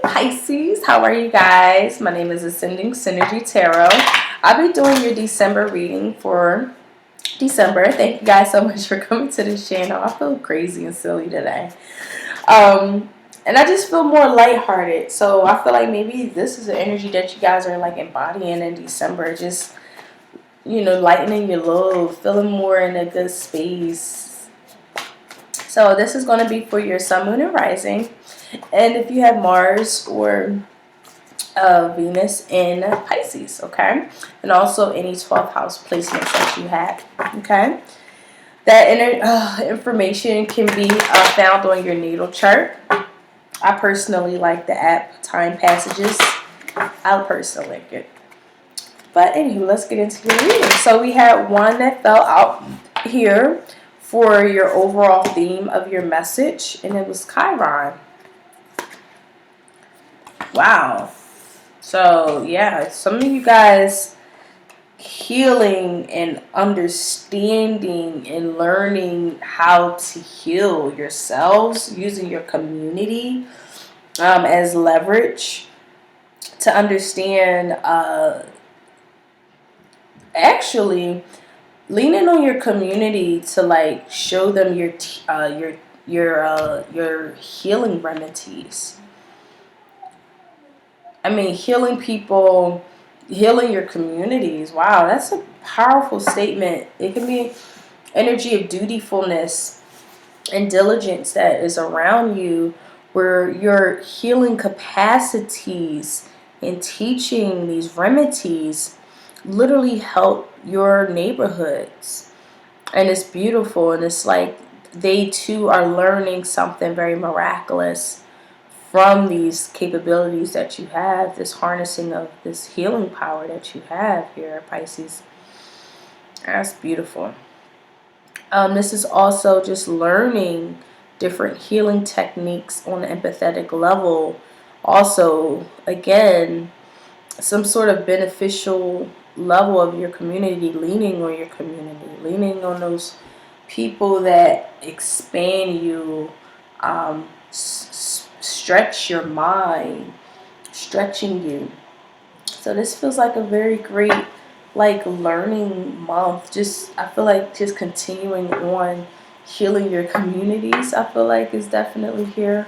Pisces, how are you guys? My name is Ascending Synergy Tarot. I'll be doing your December reading for December. Thank you guys so much for coming to this channel. I feel crazy and silly today. And I just feel more lighthearted. So I feel like maybe this is the energy that you guys are like embodying in December. Just, lightening your load, feeling more in a good space. So this is going to be for your sun, moon, and rising. And if you have Mars or Venus in Pisces, okay? And also any 12th house placements that you have, okay? That information can be found on your natal chart. I personally like the app Time Passages. I personally like it. But anyway, let's get into your reading. So we had one that fell out here for your overall theme of your message, and it was Chiron. Wow. So yeah, some of you guys healing and understanding and learning how to heal yourselves using your community as leverage to understand actually leaning on your community to like show them your healing remedies. I mean, healing people, healing your communities. Wow, that's a powerful statement. It can be energy of dutifulness and diligence that is around you, where your healing capacities and teaching these remedies literally help your neighborhoods. And it's beautiful, and it's like they too are learning something very miraculous from these capabilities that you have, this harnessing of this healing power that you have here, Pisces. That's beautiful. This is also just learning different healing techniques on an empathetic level. Also, again, some sort of beneficial level of your community, leaning on your community, leaning on those people that expand you, stretch your mind, stretching you. So this feels like a very great learning month. I feel like just continuing on healing your communities, I feel like is definitely here.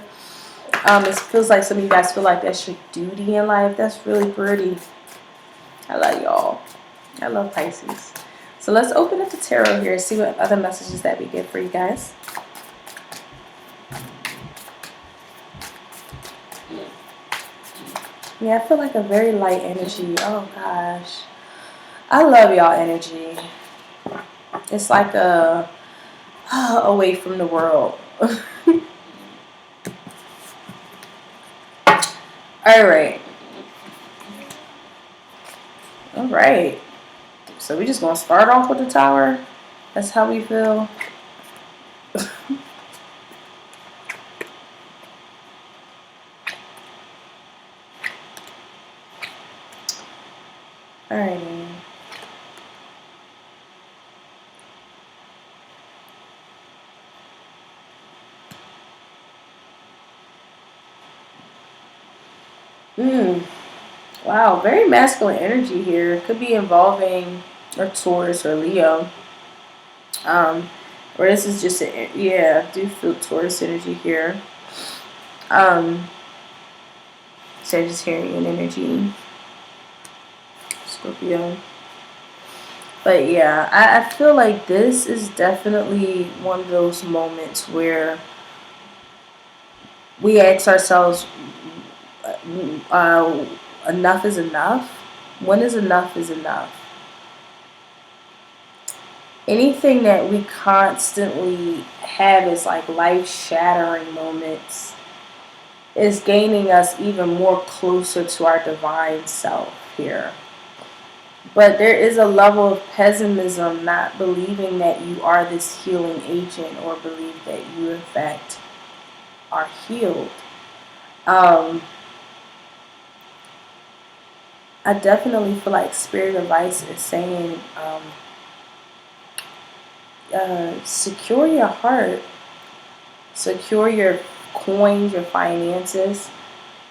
It feels like some of you guys feel like that's your duty in life. That's really pretty. I love y'all. I love Pisces. So let's open up the tarot here and see what other messages that we get for you guys. Yeah, I feel like a very light energy. Oh gosh. I love y'all energy. It's like away from the world. Alright. Alright. So we just gonna start off with the Tower. That's how we feel. Alrighty. Wow, very masculine energy here. Could be involving a Taurus or Leo. Or this is just I do feel Taurus energy here. Sagittarian energy. Scorpio. But yeah, I feel like this is definitely one of those moments where we ask ourselves, enough is enough? When is enough enough? Anything that we constantly have is like life-shattering moments is gaining us even more closer to our divine self here. But there is a level of pessimism, not believing that you are this healing agent or believe that you in fact are healed. I definitely feel like spirit advice is saying secure your heart, secure your coins, your finances,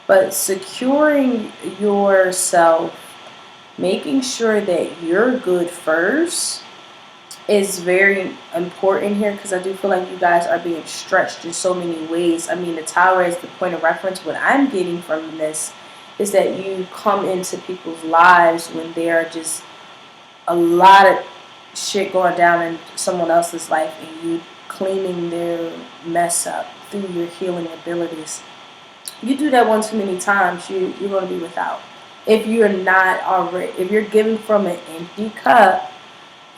But securing yourself, making sure that you're good first, is very important here, because I do feel like you guys are being stretched in so many ways. I mean, the Tower is the point of reference. What I'm getting from this is that you come into people's lives when there are just a lot of shit going down in someone else's life, and you cleaning their mess up through your healing abilities. You do that one too many times, you're going to be without. If you're not already, if you're giving from an empty cup,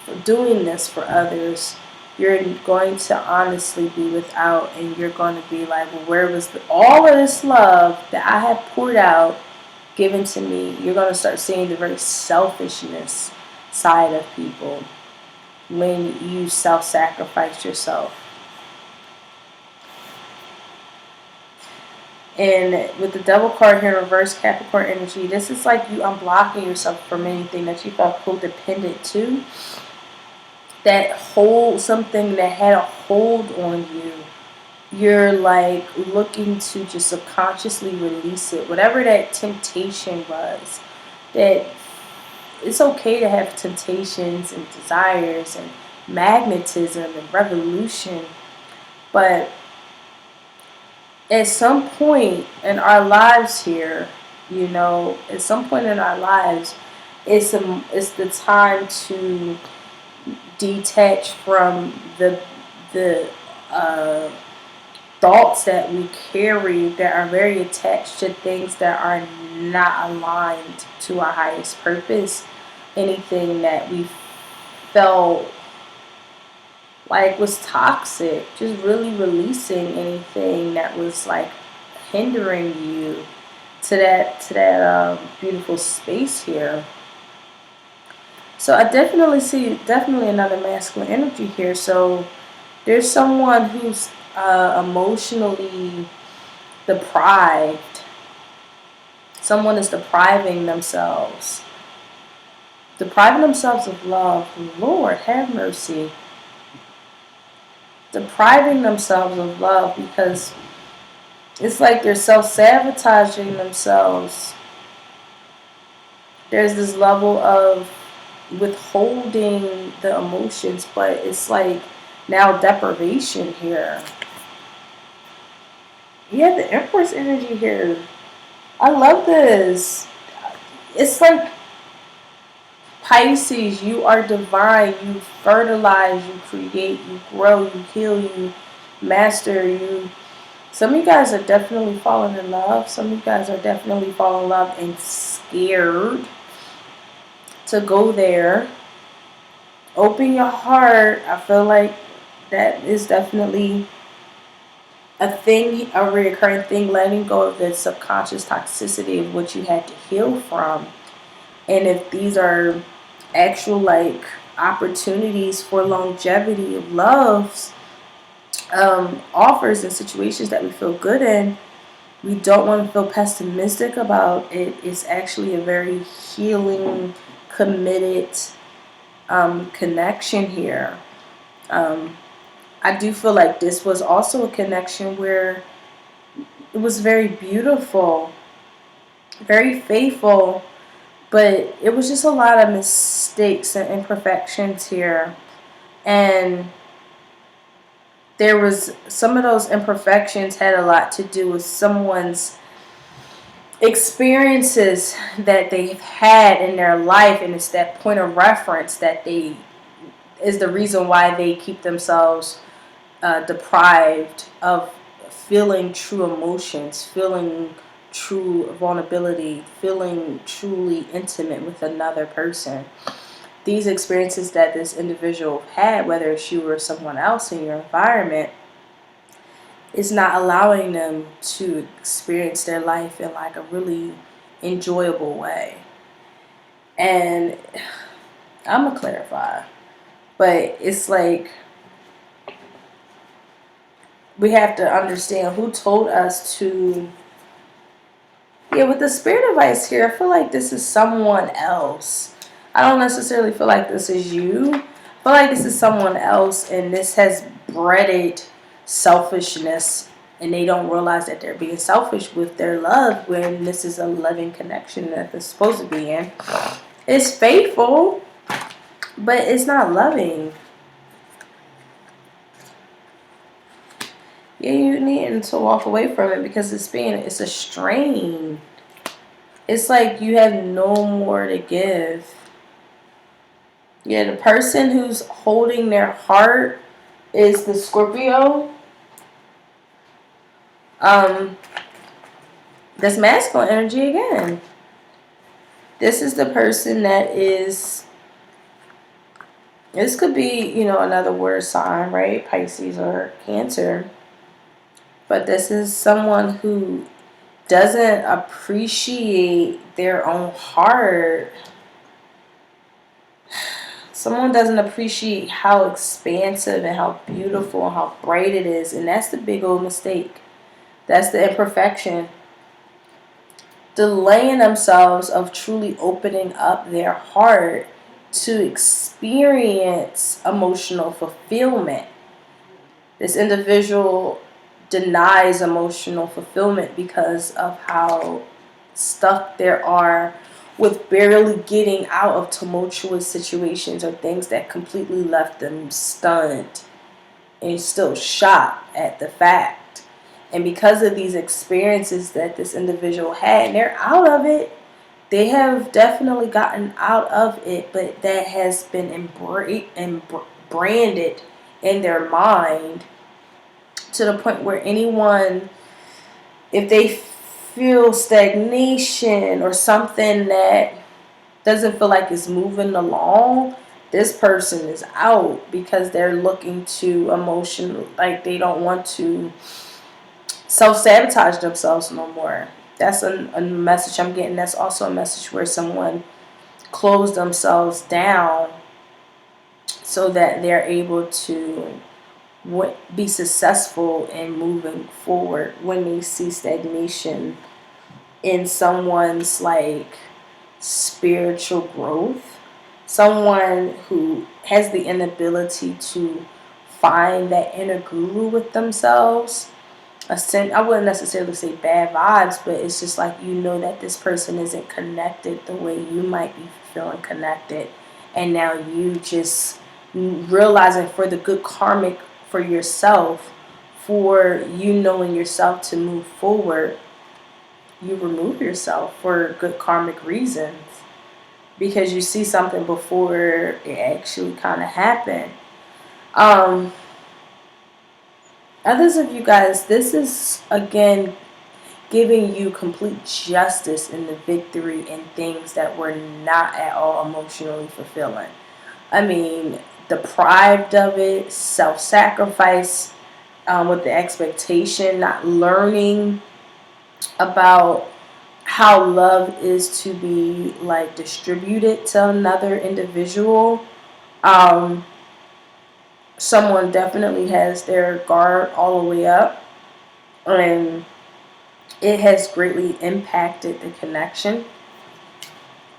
for doing this for others, you're going to honestly be without, and you're going to be like, well, where was all of this love that I have poured out, given to me? You're going to start seeing the very selfishness side of people when you self-sacrifice yourself. And with the Devil card here in reverse, Capricorn energy, this is like you unblocking yourself from anything that you felt codependent to, that hold, something that had a hold on you. You're like looking to just subconsciously release it, whatever that temptation was. That it's okay to have temptations and desires and magnetism and revolution, but at some point in our lives here, you know, at some point in our lives, it's the time to detach from the thoughts that we carry that are very attached to things that are not aligned to our highest purpose. Anything that we felt like was toxic, just really releasing anything that was like hindering you to that beautiful space here. So I definitely see another masculine energy here. So there's someone who's emotionally deprived. Someone is depriving themselves of love. Lord have mercy. Depriving themselves of love, because it's like they're self-sabotaging themselves. There's this level of withholding the emotions, but it's like now deprivation here. Yeah, the Empress energy here. I love this. It's like Pisces, you are divine. You fertilize, you create, you grow, you heal, you master. Some of you guys are definitely falling in love. Some of you guys are definitely falling in love and scared to go there. Open your heart. I feel like that is definitely a thing, a recurring thing, letting go of the subconscious toxicity of what you had to heal from. And if these are actual like opportunities for longevity of loves, offers and situations that we feel good in, we don't want to feel pessimistic about it. It's actually a very healing, committed connection here. I do feel like this was also a connection where it was very beautiful, very faithful, but it was just a lot of mistakes and imperfections here. And there was some of those imperfections had a lot to do with someone's experiences that they've had in their life, and it's that point of reference that they is the reason why they keep themselves deprived of feeling true emotions, feeling true vulnerability, feeling truly intimate with another person. These experiences that this individual had, whether it's you or someone else in your environment, is not allowing them to experience their life in like a really enjoyable way. And I'm gonna clarify, but it's like we have to understand who told us to. Yeah, with the spirit advice here, I feel like this is someone else. I don't necessarily feel like this is you. I feel like this is someone else, and this has bred selfishness And they don't realize that they're being selfish with their love when this is a loving connection that they're supposed to be in. It's faithful, but it's not loving. Yeah, you need to walk away from it because it's a strain. It's like you have no more to give. Yeah, the person who's holding their heart is the Scorpio. That's masculine energy again. This is the person that is, this could be, another word sign, right? Pisces or Cancer. But this is someone who doesn't appreciate their own heart. Someone doesn't appreciate how expansive and how beautiful and how bright it is. And that's the big old mistake. That's the imperfection. Delaying themselves of truly opening up their heart to experience emotional fulfillment. This individual denies emotional fulfillment because of how stuck they are with barely getting out of tumultuous situations or things that completely left them stunned and still shocked at the fact. And because of these experiences that this individual had, and they're out of it, they have definitely gotten out of it, but that has been branded in their mind to the point where anyone, if they feel stagnation or something that doesn't feel like it's moving along, this person is out because they're looking to emotional, like they don't want to self-sabotage themselves no more. That's a message I'm getting. That's also a message where someone closed themselves down so that they're able to be successful in moving forward when they see stagnation in someone's like spiritual growth. Someone who has the inability to find that inner guru with themselves. I wouldn't necessarily say bad vibes, but it's just like that this person isn't connected the way you might be feeling connected. And now you just realizing for the good karmic for yourself, for you knowing yourself to move forward, you remove yourself for good karmic reasons because you see something before it actually kind of happened. Others of you guys, this is again giving you complete justice in the victory in things that were not at all emotionally fulfilling. I mean, deprived of it, self-sacrifice with the expectation, not learning about how love is to be like distributed to another individual. Someone definitely has their guard all the way up, and it has greatly impacted the connection.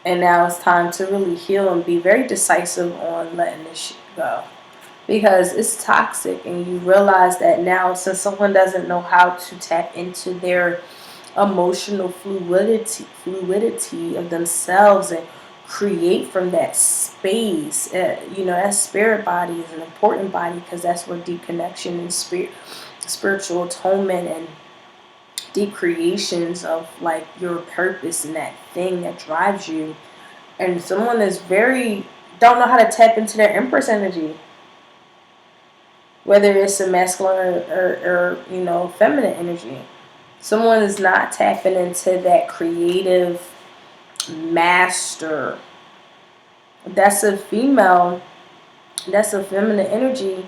And now it's time to really heal and be very decisive on letting this shit go. Because it's toxic, and you realize that now, since someone doesn't know how to tap into their emotional fluidity of themselves and create from that space, that spirit body is an important body because that's where deep connection and spiritual atonement and deep creations of like your purpose and that thing that drives you. And someone is don't know how to tap into their Empress energy, whether it's a masculine or feminine energy. Someone is not tapping into that creative master. That's a female. That's a feminine energy.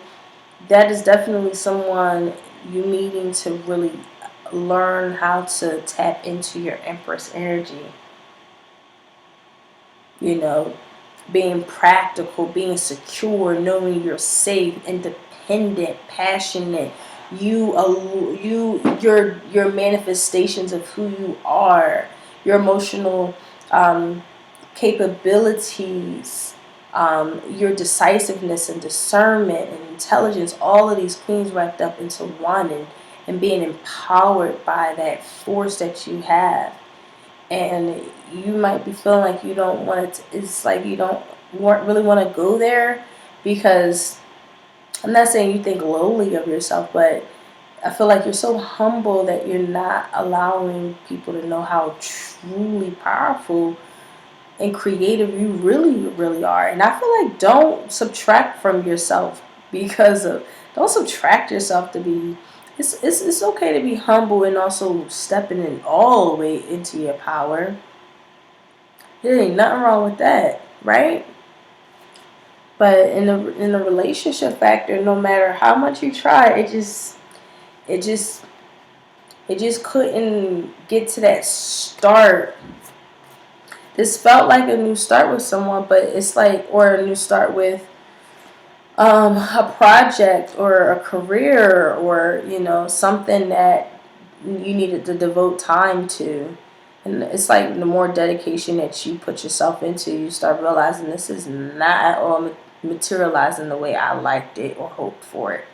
That is definitely someone you needing to really learn how to tap into your Empress energy. Being practical, being secure, knowing you're safe, independent, passionate. Your manifestations of who you are, your emotional capabilities, your decisiveness and discernment and intelligence, all of these queens wrapped up into one, and being empowered by that force that you have. And you might be feeling like you don't want to, it's like you don't really want to go there, because I'm not saying you think lowly of yourself, but I feel like you're so humble that you're not allowing people to know how truly powerful and creative you really are. And I feel like don't subtract from yourself because of, don't subtract yourself to be, it's okay to be humble and also stepping in all the way into your power. There ain't nothing wrong with that, right? But in the relationship factor, no matter how much you try, it just it just couldn't get to that start. This felt like a new start with someone, but it's like, or a new start with a project or a career, or something that you needed to devote time to. And it's like the more dedication that you put yourself into, you start realizing this is not at all materializing the way I liked it or hoped for it.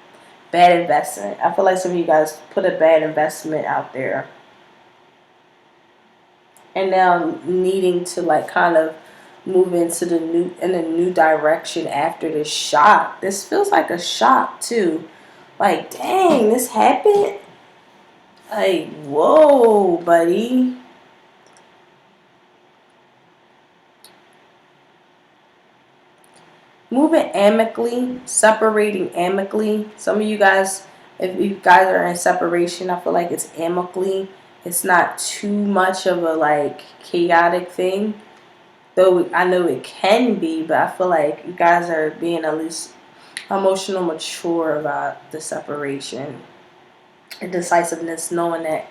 Bad investment. I feel like some of you guys put a bad investment out there, and now needing to like kind of move into a new direction after this shock. This feels like a shock too. Like, dang, this happened. Like, whoa, buddy. Moving amicably, separating amicably. Some of you guys, if you guys are in separation, I feel like it's amicably. It's not too much of a like chaotic thing. Though I know it can be, but I feel like you guys are being at least emotional mature about the separation and decisiveness, knowing that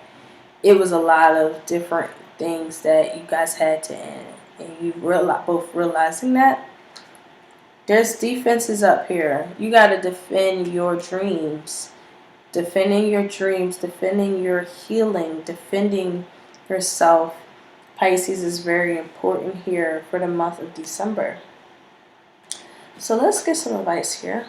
it was a lot of different things that you guys had to end, and you both realizing that. There's defenses up here. You got to defend your dreams. Defending your dreams, defending your healing, defending yourself. Pisces is very important here for the month of December. So let's get some advice here.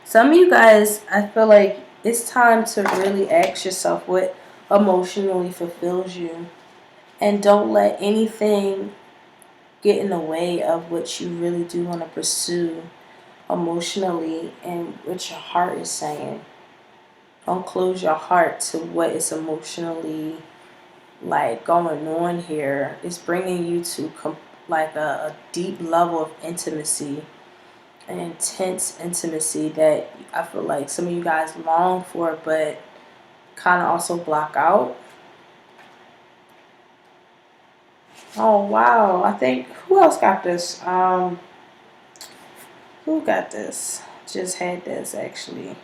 Some of you guys, I feel like it's time to really ask yourself what emotionally fulfills you. And don't let anything get in the way of what you really do want to pursue emotionally and what your heart is saying. Don't close your heart to what is emotionally like going on here. It's bringing you to like a deep level of intimacy, an intense intimacy that I feel like some of you guys long for, but kind of also block out. Oh wow! I think who else got this? Who got this? Just had this actually.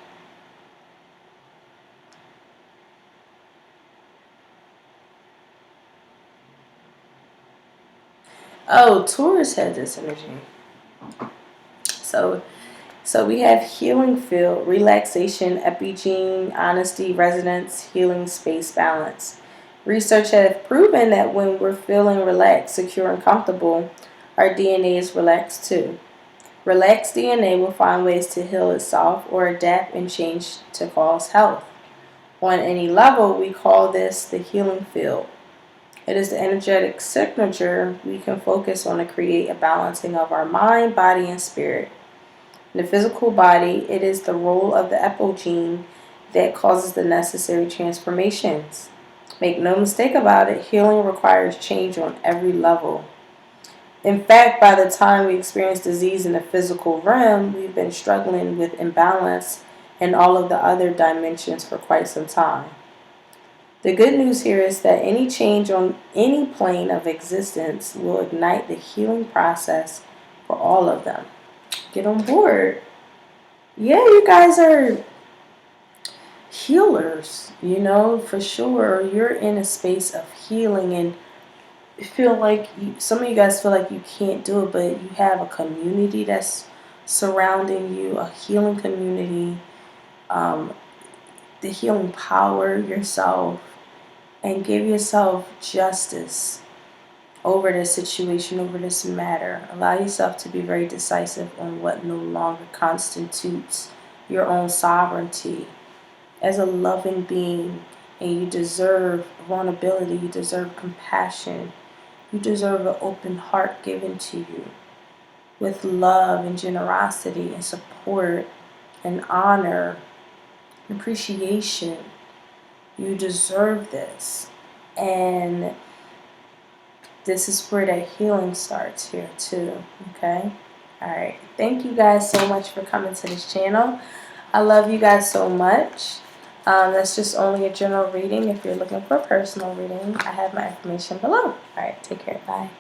Oh, Taurus had this energy. So we have healing field, relaxation, epigene, honesty, resonance, healing space, balance. Research has proven that when we're feeling relaxed, secure, and comfortable, our DNA is relaxed too. Relaxed DNA will find ways to heal itself or adapt and change to cause health. On any level, we call this the healing field. It is the energetic signature we can focus on to create a balancing of our mind, body, and spirit. In the physical body, it is the role of the epigene that causes the necessary transformations. Make no mistake about it, healing requires change on every level. In fact, by the time we experience disease in the physical realm, we've been struggling with imbalance in all of the other dimensions for quite some time. The good news here is that any change on any plane of existence will ignite the healing process for all of them. Get on board. Yeah, you guys are healers, for sure. You're in a space of healing, and feel like some of you guys feel like you can't do it, but you have a community that's surrounding you, a healing community, the healing power yourself, and give yourself justice over this situation, over this matter. Allow yourself to be very decisive on what no longer constitutes your own sovereignty as a loving being. And you deserve vulnerability, you deserve compassion, you deserve an open heart given to you with love and generosity and support and honor and appreciation. You deserve this. And this is where that healing starts here too, okay? All right. Thank you guys so much for coming to this channel. I love you guys so much. That's just only a general reading. If you're looking for a personal reading, I have my information below. All right. Take care. Bye.